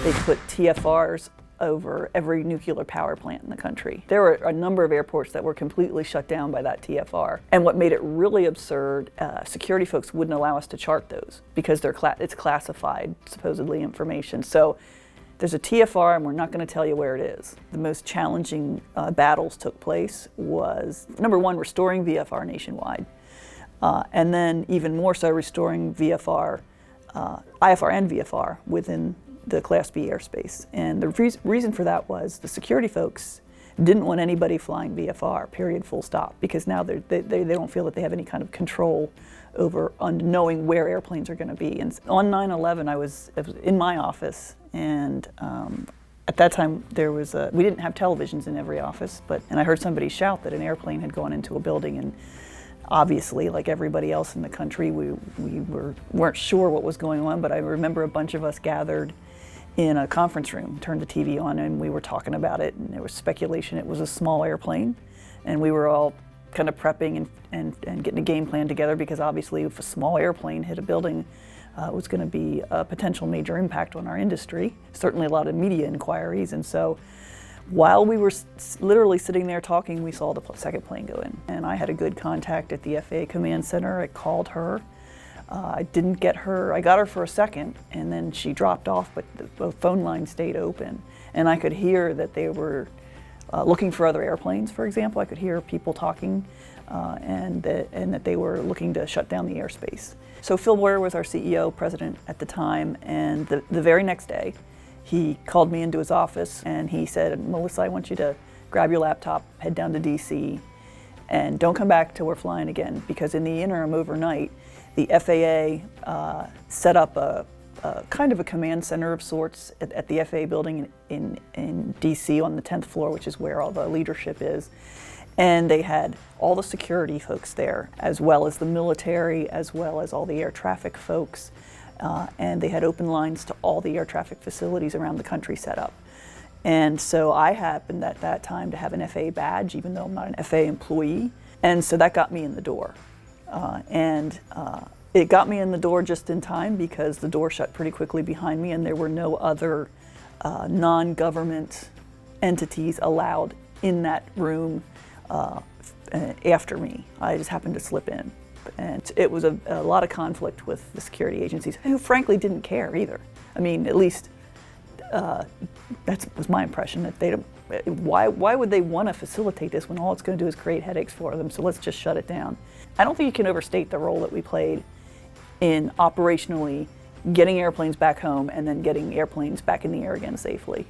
They put TFRs over every nuclear power plant in the country. There were a number of airports that were completely shut down by that TFR. And what made it really absurd, security folks wouldn't allow us to chart those because it's classified, supposedly, information. So there's a TFR and we're not going to tell you where it is. The most challenging battles took place was, number one, restoring VFR nationwide. And then even more so restoring IFR and VFR within the Class B airspace. And the reason for that was the security folks didn't want anybody flying VFR, period, full stop, because now they don't feel that they have any kind of control over knowing where airplanes are going to be. And on 9/11, I was in my office, and at that time we didn't have televisions in every office, and I heard somebody shout that an airplane had gone into a building, and obviously, like everybody else in the country, we weren't sure what was going on, but I remember a bunch of us gathered in a conference room, turned the TV on, and we were talking about it, and there was speculation it was a small airplane, and we were all kind of prepping and getting a game plan together, because obviously if a small airplane hit a building, it was going to be a potential major impact on our industry, certainly a lot of media inquiries. And so while we were literally sitting there talking, we saw the second plane go in. And I had a good contact at the FAA Command Center. I called her. I didn't get her. I got her for a second, and then she dropped off, but the phone line stayed open. And I could hear that they were looking for other airplanes, for example. I could hear people talking, and that they were looking to shut down the airspace. So Phil Boyer was our CEO, president at the time, and the very next day, he called me into his office and he said, "Melissa, I want you to grab your laptop, head down to DC, and don't come back till we're flying again, because in the interim overnight, the FAA set up a kind of a command center of sorts at the FAA building in DC on the 10th floor, which is where all the leadership is. And they had all the security folks there, as well as the military, as well as all the air traffic folks. And they had open lines to all the air traffic facilities around the country set up. And so I happened at that time to have an FAA badge, even though I'm not an FAA employee. And so that got me in the door. It got me in the door just in time, because the door shut pretty quickly behind me and there were no other non-government entities allowed in that room after me. I just happened to slip in. And it was a lot of conflict with the security agencies, who frankly didn't care either. I mean, at least that was my impression, that they don't. Why would they want to facilitate this when all it's going to do is create headaches for them? So let's just shut it down. I don't think you can overstate the role that we played in operationally getting airplanes back home and then getting airplanes back in the air again safely.